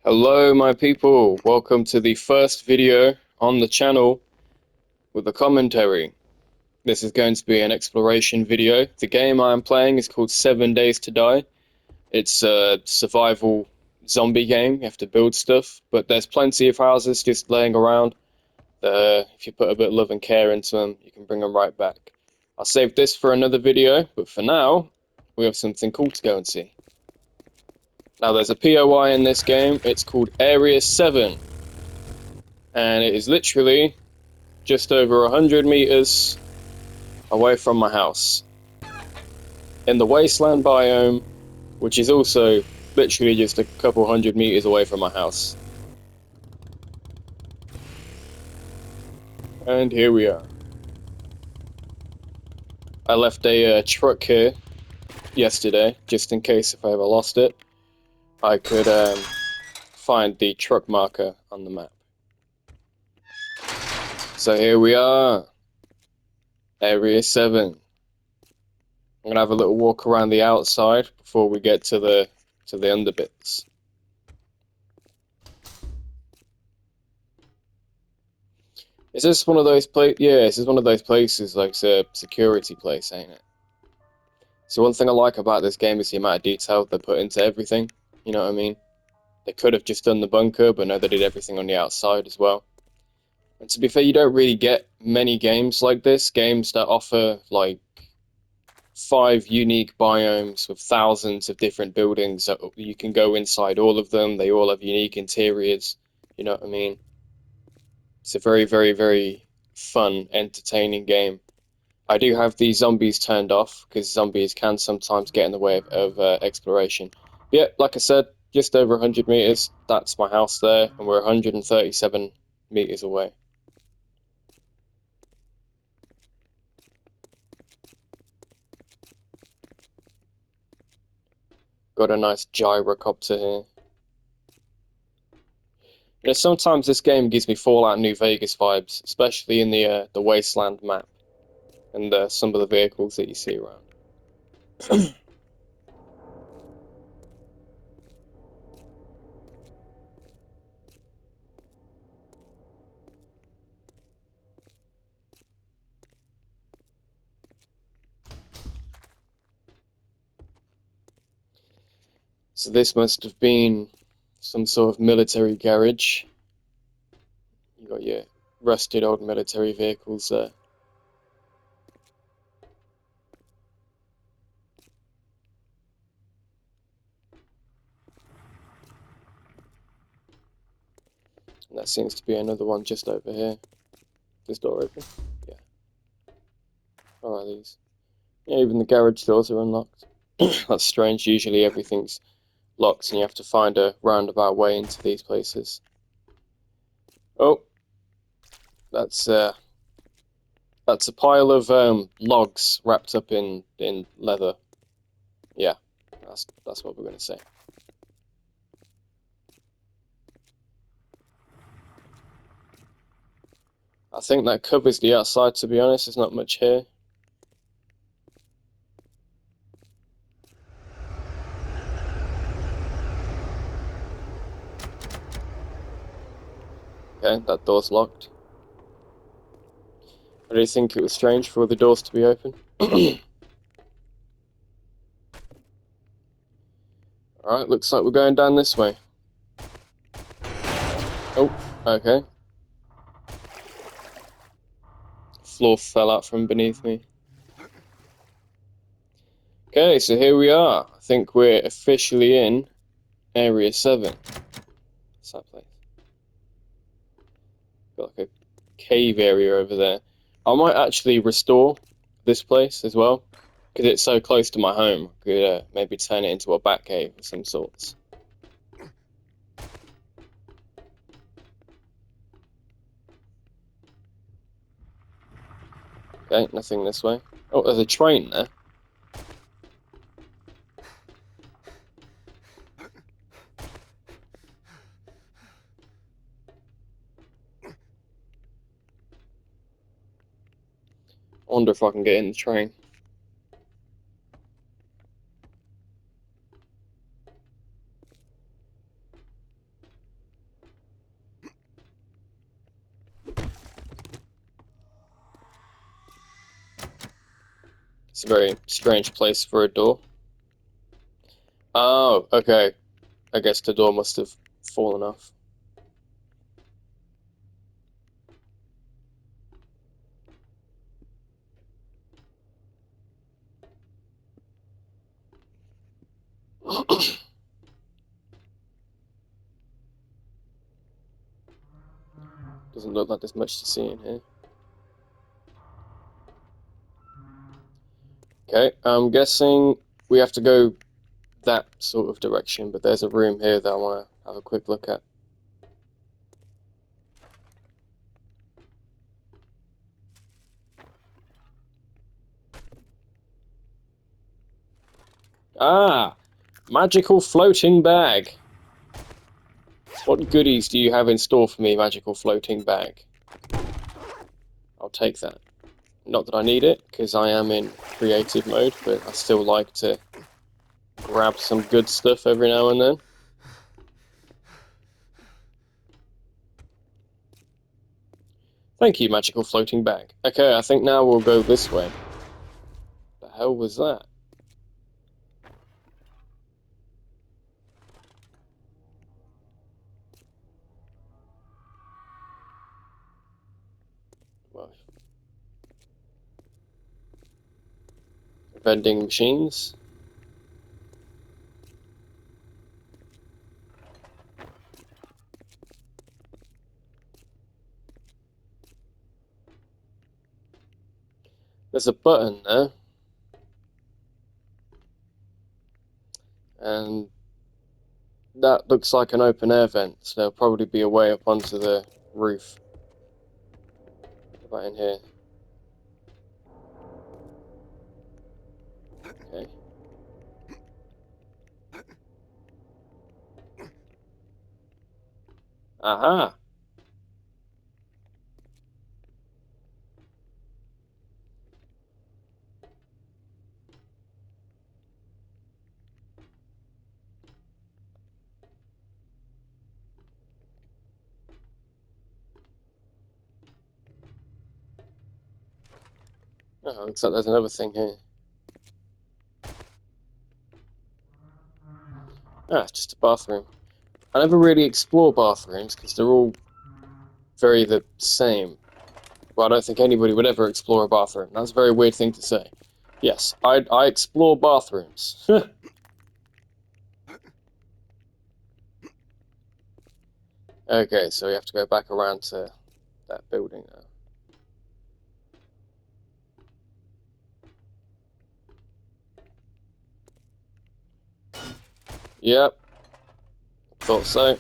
Hello my people, welcome to the first video on the channel with a commentary. This is going to be an exploration video. The game I am playing is called 7 Days to Die. It's a survival zombie game, you have to build stuff, but there's plenty of houses just laying around. If you put a bit of love and care into them, you can bring them right back. I'll save this for another video, but for now, we have something cool to go and see. Now there's a POI in this game, it's called Area 7. And it is literally just over 100 meters away from my house. In the wasteland biome, which is also literally just a couple hundred meters away from my house. And here we are. I left a truck here yesterday, just in case if I ever lost it, I could find the truck marker on the map. So here we are, Area 7. I'm gonna have a little walk around the outside before we get to the underbits. Is this one of those Yeah, this is one of those places, like a security place, ain't it? So one thing I like about this game is the amount of detail they put into everything. You know what I mean? They could have just done the bunker, but no, they did everything on the outside as well. And to be fair, you don't really get many games like this. Games that offer like 5 unique biomes with thousands of different buildings that you can go inside all of them. They all have unique interiors. You know what I mean? It's a very, very, very fun, entertaining game. I do have the zombies turned off because zombies can sometimes get in the way of exploration. But yeah, like I said, just over 100 meters. That's my house there, and we're 137 meters away. Got a nice gyrocopter here. You know, sometimes this game gives me Fallout New Vegas vibes, especially in the Wasteland map and some of the vehicles that you see around. So this must have been some sort of military garage. You got your rusted old military vehicles there. And that seems to be another one just over here. This door open? Yeah. Alright, these. Yeah, even the garage doors are unlocked. That's strange. Usually everything's locked and you have to find a roundabout way into these places. Oh, that's a pile of logs wrapped up in leather. Yeah, that's what we're gonna say. I think that covers the outside, to be honest. There's not much here. Okay, that door's locked. I do think it was strange for the doors to be open. Alright, looks like we're going down this way. Oh, okay. Floor fell out from beneath me. Okay, so here we are. I think we're officially in Area 7. What's that place? Got like a cave area over there. I might actually restore this place as well, because it's so close to my home. I could maybe turn it into a bat cave of some sorts. Okay, nothing this way. Oh, there's a train there. I wonder if I can get in the train. It's a very strange place for a door. Oh, okay. I guess the door must have fallen off. Doesn't look like there's much to see in here. Okay, I'm guessing we have to go that sort of direction, but there's a room here that I want to have a quick look at. Ah! Magical floating bag! What goodies do you have in store for me, magical floating bag? I'll take that. Not that I need it, because I am in creative mode, but I still like to grab some good stuff every now and then. Thank you, magical floating bag. Okay, I think now we'll go this way. The hell was that? Well, vending machines. There's a button there. And that looks like an open air vent, so there'll probably be a way up onto the roof. Right in here. Okay. Aha! Oh, looks like there's another thing here. Ah, it's just a bathroom. I never really explore bathrooms because they're all very the same. Well, I don't think anybody would ever explore a bathroom. That's a very weird thing to say. Yes, I explore bathrooms. Okay, so we have to go back around to that building now. Yep, thought so.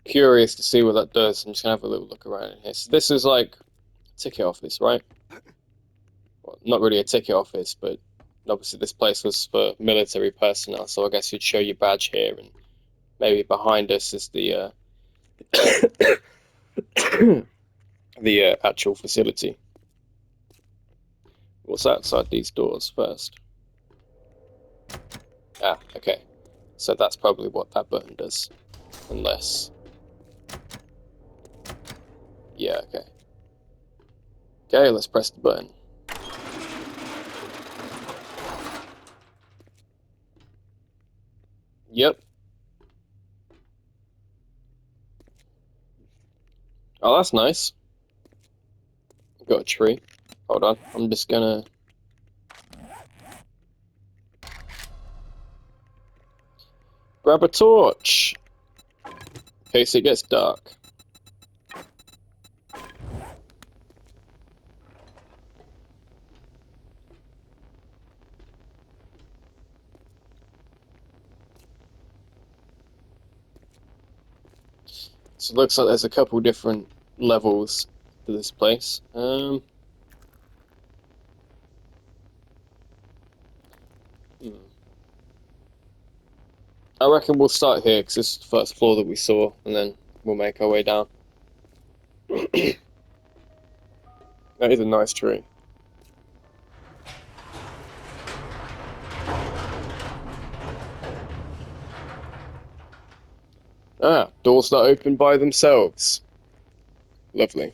Curious to see what that does. I'm just gonna have a little look around in here. So this is like a ticket office, right? Well, not really a ticket office, but obviously this place was for military personnel, so I guess you'd show your badge here, and maybe behind us is the the actual facility. What's outside these doors first? Ah, okay. So that's probably what that button does. Unless... Yeah, okay. Okay, let's press the button. Yep. Oh, that's nice. Got a tree. Hold on, I'm just gonna... grab a torch! In case it gets dark. So it looks like there's a couple different levels to this place. I reckon we'll start here because this is the first floor that we saw, and then we'll make our way down. That is a nice tree. Ah, doors that open by themselves. Lovely.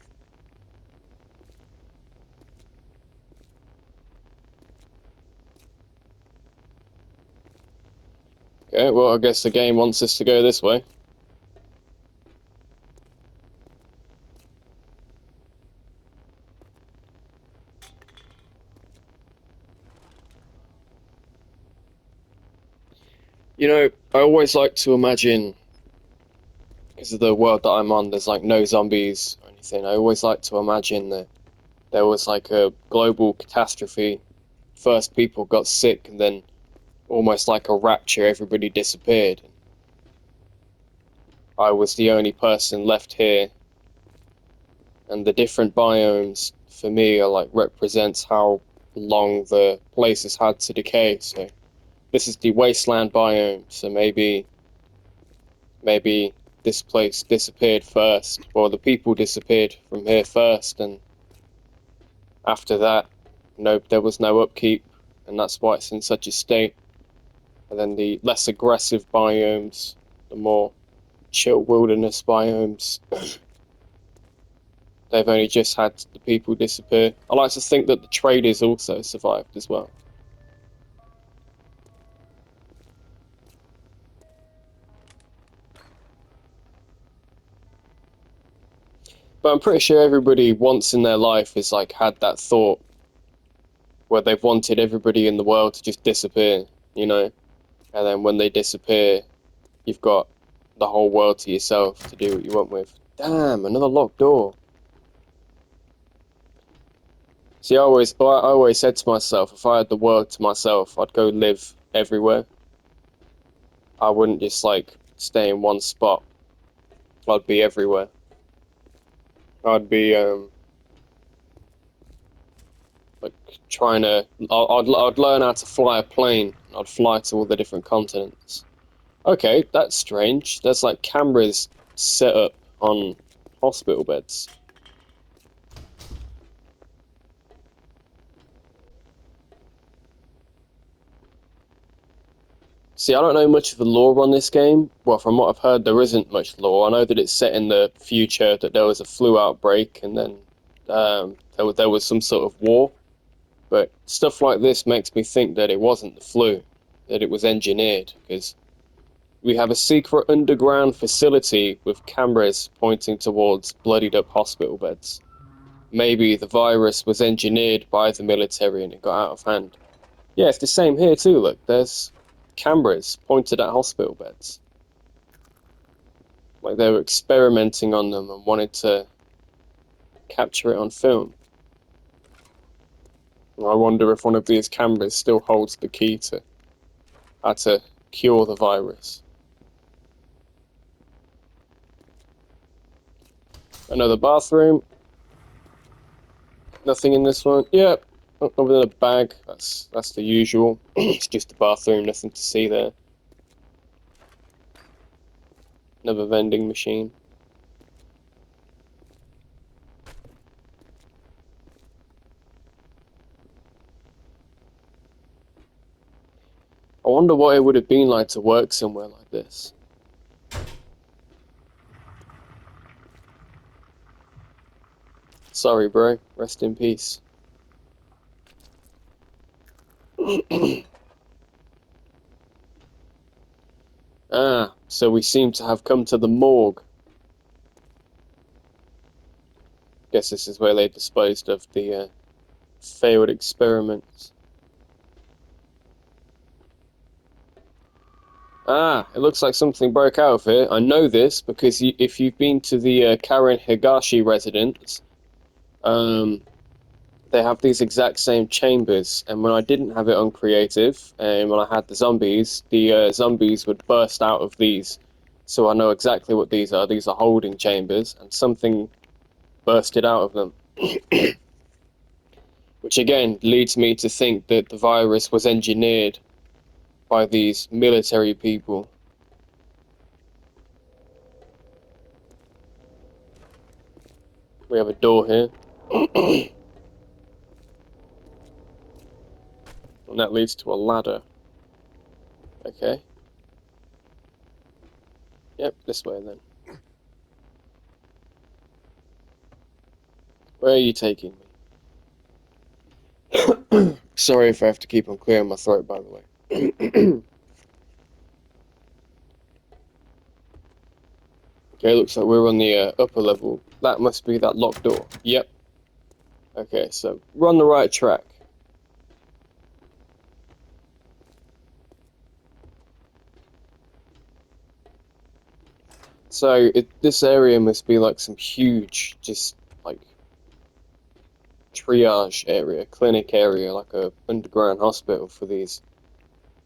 Okay, well, I guess the game wants us to go this way. You know, I always like to imagine, because of the world that I'm on, there's like no zombies or anything. I always like to imagine that there was like a global catastrophe. First people got sick, and then almost like a rapture, everybody disappeared. I was the only person left here, and the different biomes for me are like represents how long the place has had to decay. So this is the wasteland biome, so maybe this place disappeared first, or the people disappeared from here first, and after that, no, there was no upkeep, and that's why it's in such a state. And then the less aggressive biomes, the more chill wilderness biomes, they've only just had the people disappear. I like to think that the traders also survived as well. But I'm pretty sure everybody once in their life has like had that thought where they've wanted everybody in the world to just disappear, you know? And then when they disappear, you've got the whole world to yourself to do what you want with. Damn, another locked door. See, I always said to myself, if I had the world to myself, I'd go live everywhere. I wouldn't just like stay in one spot. I'd be everywhere. I'd be like trying to. I'd learn how to fly a plane. I'd fly to all the different continents. Okay, that's strange. There's like cameras set up on hospital beds. See, I don't know much of the lore on this game. Well, from what I've heard, there isn't much lore. I know that it's set in the future, that there was a flu outbreak, and then there was some sort of war. But stuff like this makes me think that it wasn't the flu, that it was engineered, because we have a secret underground facility with cameras pointing towards bloodied up hospital beds. Maybe the virus was engineered by the military and it got out of hand. Yeah, it's the same here too, look. There's cameras pointed at hospital beds. Like they were experimenting on them and wanted to capture it on film. I wonder if one of these cameras still holds the key to how to cure the virus. Another bathroom. Nothing in this one. Yep. Other than a bag. That's the usual. It's just a bathroom. Nothing to see there. Another vending machine. I wonder what it would have been like to work somewhere like this. Sorry, bro. Rest in peace. Ah, so we seem to have come to the morgue. Guess this is where they disposed of the failed experiments. Ah, it looks like something broke out of here. I know this because if you've been to the Karen Higashi residence, um, they have these exact same chambers. And when I didn't have it on creative, and when I had the zombies would burst out of these. So I know exactly what these are. These are holding chambers, and something bursted out of them. Which again leads me to think that the virus was engineered by these military people. We have a door here. And that leads to a ladder. Okay. Yep, this way then. Where are you taking me? Sorry if I have to keep on clearing my throat, by the way. Okay, looks like we're on the upper level. That must be that locked door. Yep. Okay, so we're on the right track. So this area must be like some huge, just like triage area, clinic area, like a underground hospital for these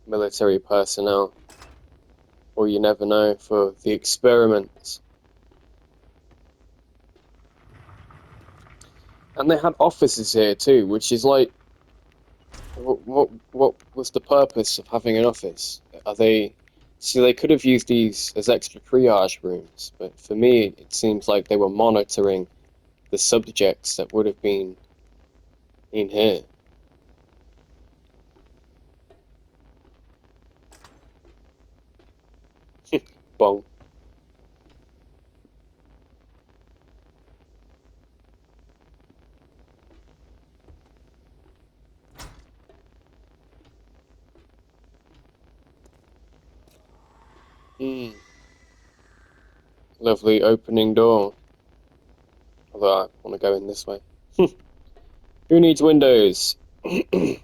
military personnel. Or you never know, for the experiments. And they had offices here too, which is like, what was the purpose of having an office? Are they, see, they could have used these as extra triage rooms, but for me, it seems like they were monitoring the subjects that would have been in here. Bong. Hmm. Lovely opening door. Although I want to go in this way. Who needs windows? There's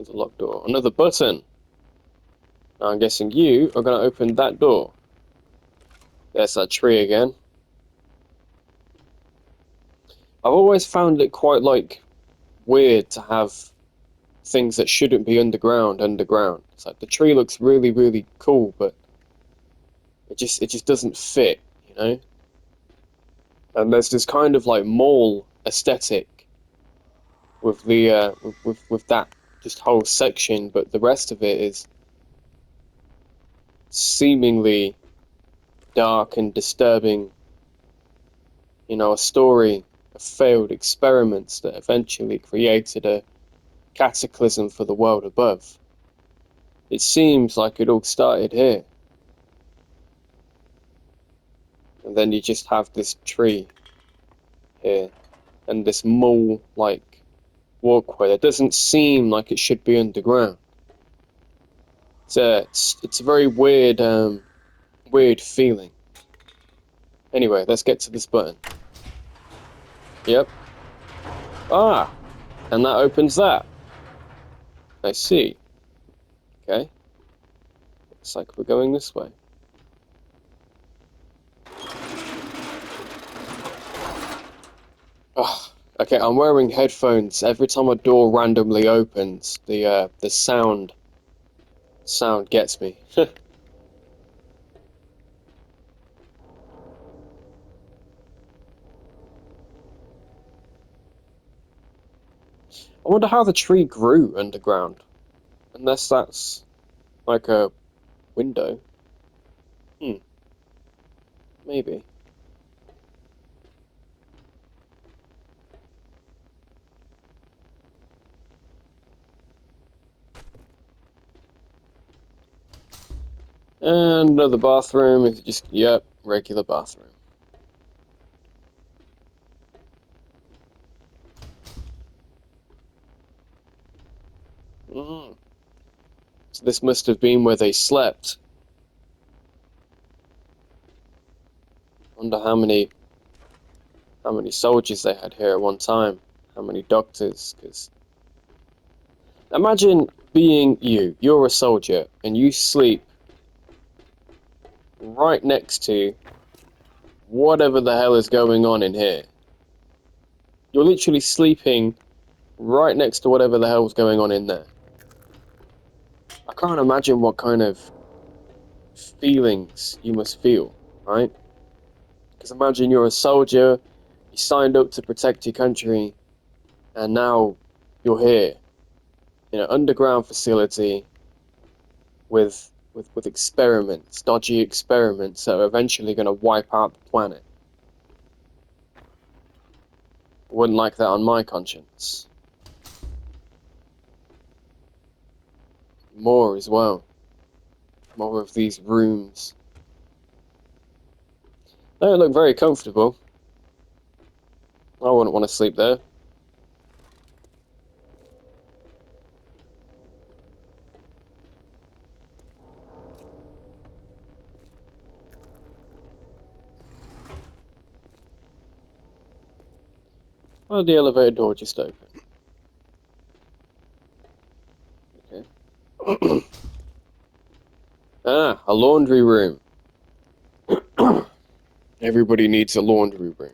a locked door. Another button. Now I'm guessing you are going to open that door. There's that tree again. I've always found it quite, like, weird to have things that shouldn't be underground. It's like the tree looks really, really cool, but it just doesn't fit, you know? And there's this kind of like mall aesthetic with the with that just whole section, but the rest of it is seemingly dark and disturbing. You know, a story of failed experiments that eventually created a cataclysm for the world above. It seems like it all started here. And then you just have this tree here and this mall-like walkway that doesn't seem like it should be underground. It's a very weird weird feeling. Anyway, let's get to this button. Yep. Ah, and that opens that. I see. Okay. Looks like we're going this way. Oh, okay, I'm wearing headphones. Every time a door randomly opens, the sound gets me. I wonder how the tree grew underground. Unless that's like a window. Hmm, maybe. And another bathroom. It's just, yep, regular bathroom. Mm. So this must have been where they slept. Wonder how many soldiers they had here at one time. How many doctors? Because imagine being you. You're a soldier and you sleep right next to whatever the hell is going on in here. You're literally sleeping right next to whatever the hell's going on in there. I can't imagine what kind of feelings you must feel, right? Because imagine you're a soldier, you signed up to protect your country, and now you're here in an underground facility with experiments, dodgy experiments that are eventually going to wipe out the planet. Wouldn't like that on my conscience. More as well. More of these rooms. They don't look very comfortable. I wouldn't want to sleep there. Oh, the elevator door just opened. Okay. Ah, a laundry room. Everybody needs a laundry room.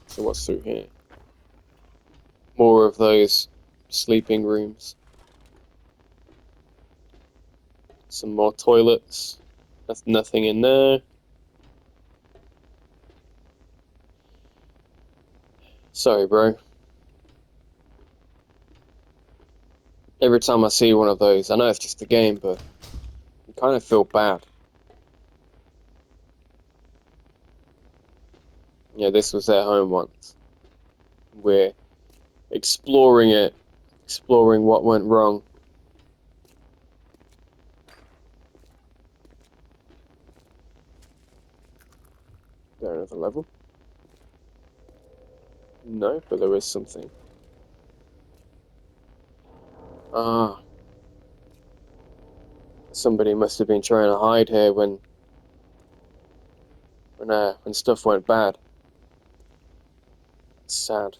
So what's through here? More of those sleeping rooms. Some more toilets. There's nothing in there. Sorry, bro. Every time I see one of those, I know it's just a game, but I kind of feel bad. Yeah, this was their home once. We're exploring it, exploring what went wrong. There another level? No, but there is something. Ah, somebody must have been trying to hide here when stuff went bad. It's sad.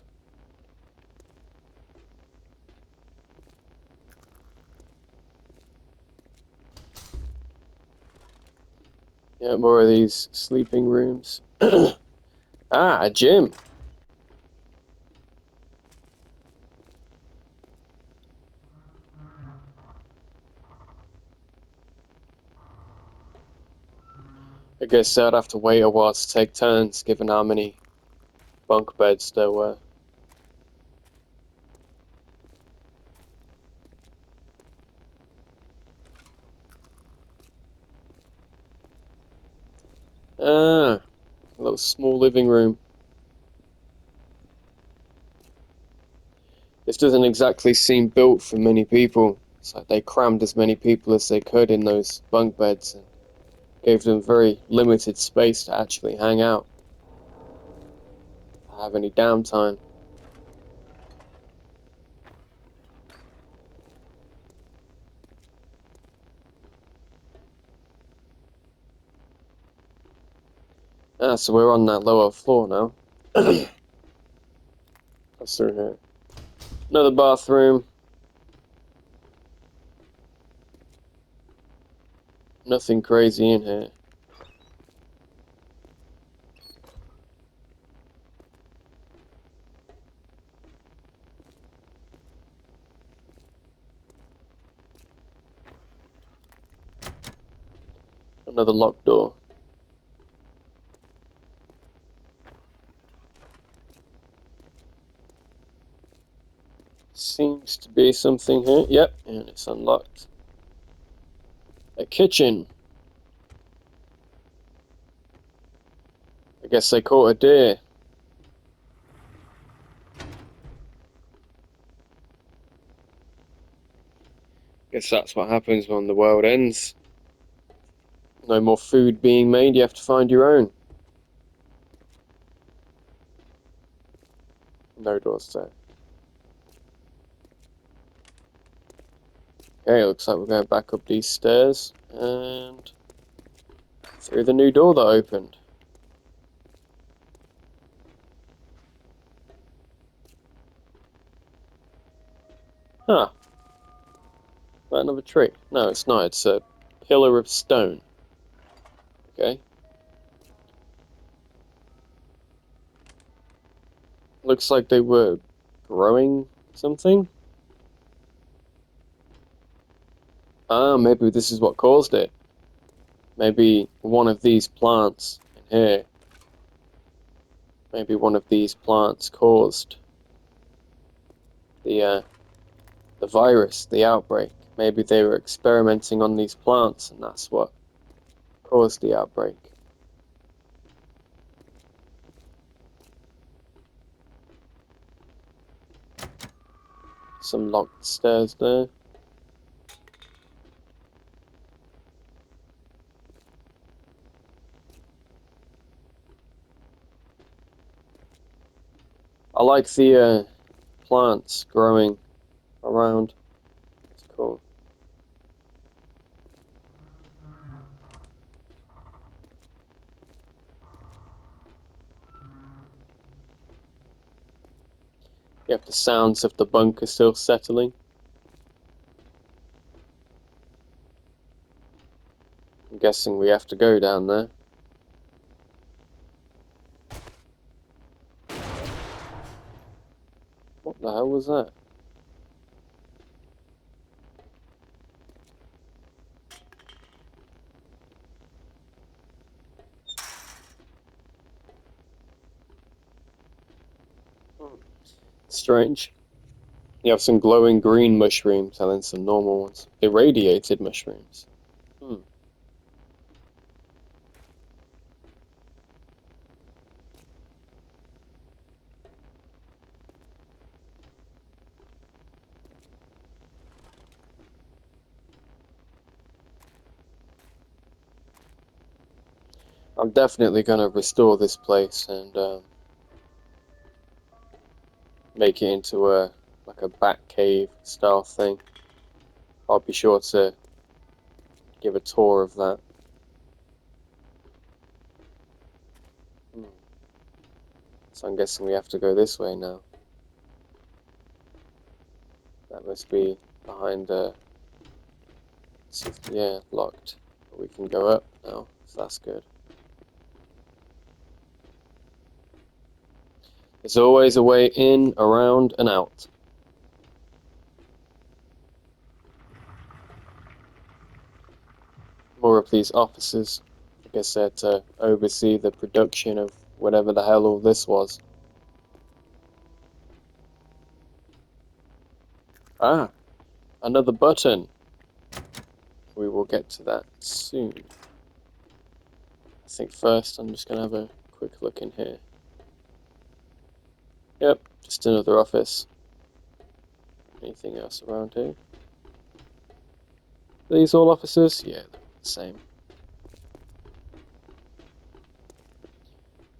Yeah, more of these sleeping rooms. Ah, a gym. I guess I'd have to wait a while to take turns, given how many bunk beds there were. Ah, a little small living room. This doesn't exactly seem built for many people. It's like they crammed as many people as they could in those bunk beds and gave them very limited space to actually hang out, have any downtime. Ah, so we're on that lower floor now. What's through here? Another bathroom. Nothing crazy in here. Another locked door. Seems to be something here. Yep, and it's unlocked. A kitchen. I guess they caught a deer. Guess that's what happens when the world ends. No more food being made, you have to find your own. No doors there. Okay, looks like we're going back up these stairs and through the new door that opened. Huh. Is that another tree? No, it's not. It's a pillar of stone. Okay. Looks like they were growing something. Ah, maybe this is what caused it. Maybe one of these plants in here. Maybe one of these plants caused the virus, the outbreak. Maybe they were experimenting on these plants, and that's what caused the outbreak. Some locked stairs there. I like the plants growing around. It's cool. You have the sounds of the bunker still settling. I'm guessing we have to go down there. What the hell was that? Strange. You have some glowing green mushrooms and then some normal ones. Irradiated mushrooms. I'm definitely gonna restore this place and make it into a like a bat cave style thing. I'll be sure to give a tour of that. So I'm guessing we have to go this way now. That must be behind yeah, locked. But we can go up now, so that's good. There's always a way in, around, and out. More of these officers. I guess they're to oversee the production of whatever the hell all this was. Ah, another button. We will get to that soon. I think first I'm just gonna have a quick look in here. Yep, just another office. Anything else around here? Are these all offices? Yeah, they're the same.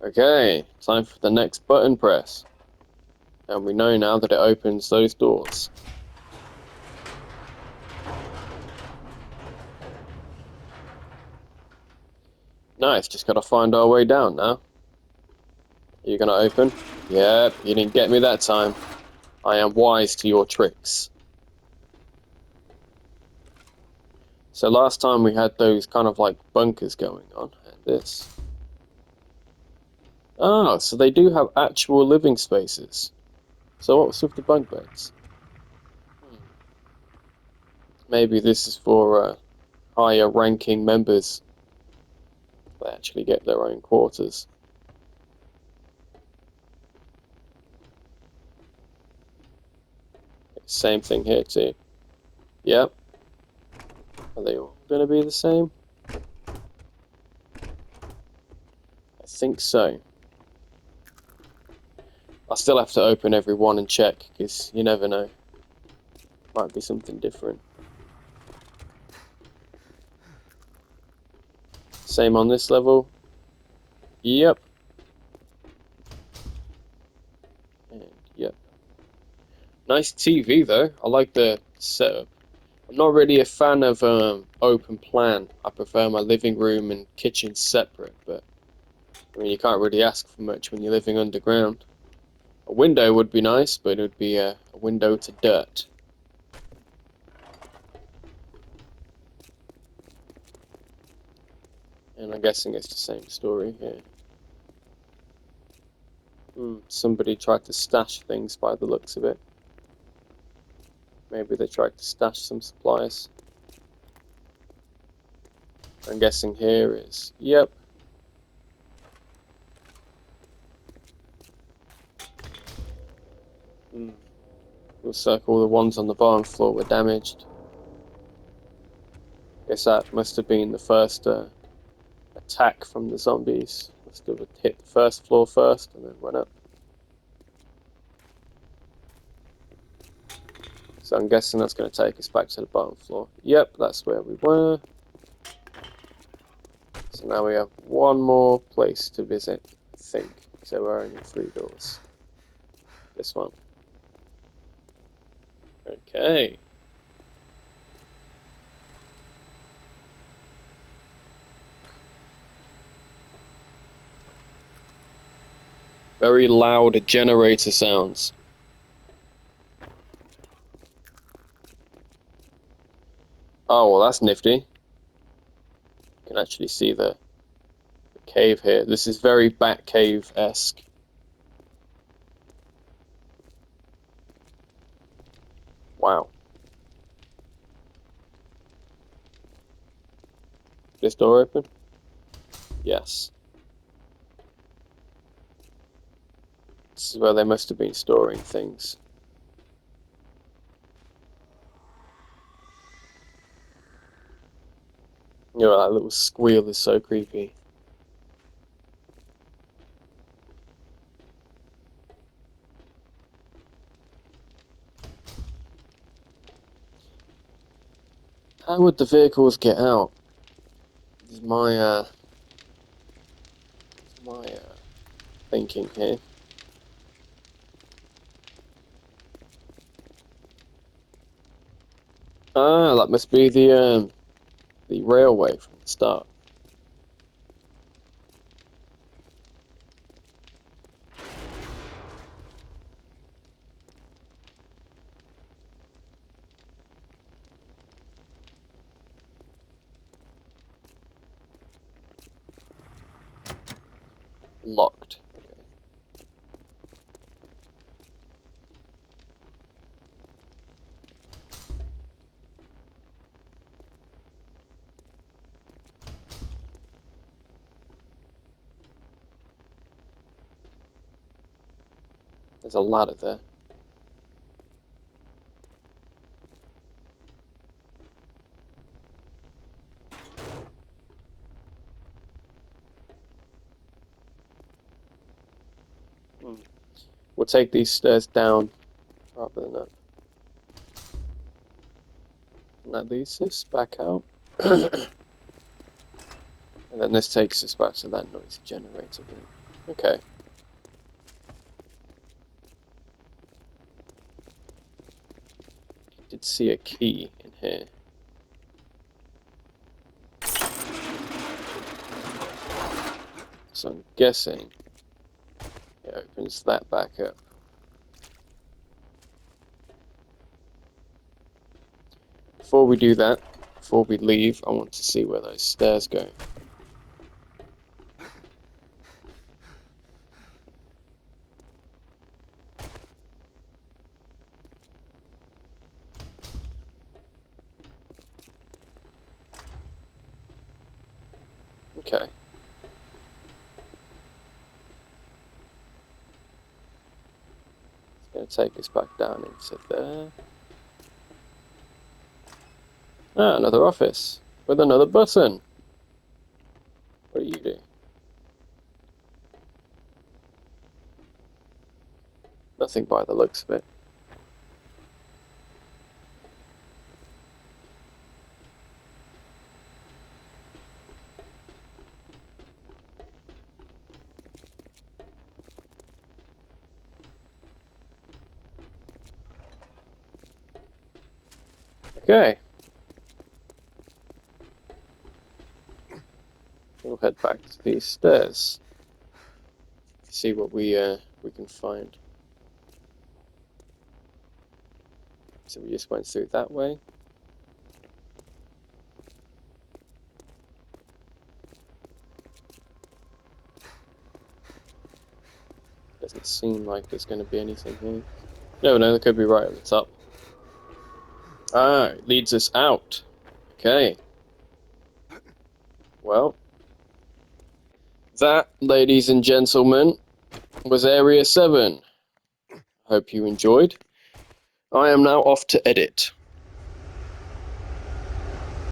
Okay, time for the next button press. And we know now that it opens those doors. Nice, just gotta find our way down now. Are you gonna open? Yep, you didn't get me that time. I am wise to your tricks. So last time we had those kind of like bunkers going on, and this. Ah, so they do have actual living spaces. So what's with the bunk beds? Maybe this is for higher ranking members. They actually get their own quarters. Same thing here too. Yep. Are they all going to be the same? I think so. I still have to open every one and check, because you never know. Might be something different. Same on this level. Yep. And yep. Nice TV though. I like the setup. I'm not really a fan of open plan. I prefer my living room and kitchen separate, but I mean you can't really ask for much when you're living underground. A window would be nice, but it would be a window to dirt. And I'm guessing it's the same story here. Somebody tried to stash things by the looks of it. Maybe they tried to stash some supplies. I'm guessing here is, yep. Looks like all the ones on the bottom floor were damaged. Guess that must have been the first attack from the zombies. Must have hit the first floor first and then went up. So I'm guessing that's going to take us back to the bottom floor. Yep, that's where we were. So now we have one more place to visit, I think. So we're only 3 doors. This one. Okay. Very loud generator sounds. Oh, well, that's nifty. You can actually see the cave here. This is very Batcave-esque. Wow. This door open? Yes. This is where they must have been storing things. You know, that little squeal is so creepy. How would the vehicles get out? Is my thinking here. Ah, that must be the railway from the start. Locked. Okay. There's a ladder there. We'll take these stairs down rather than up. And that leads us back out. And then this takes us back to that noise generator room. Okay. Did see a key in here. So I'm guessing it opens that back up. Before we do that, before we leave, I want to see where those stairs go. Okay. It's going to take us back down into there. Ah, another office with another button. What do you do? Nothing by the looks of it. Okay. We'll head back to these stairs. See what we can find. So we just went through that way. Doesn't seem like there's going to be anything here. No, there could be right at the top. Ah, it leads us out. Okay. Well, that, ladies and gentlemen, was Area 7. Hope you enjoyed. I am now off to edit.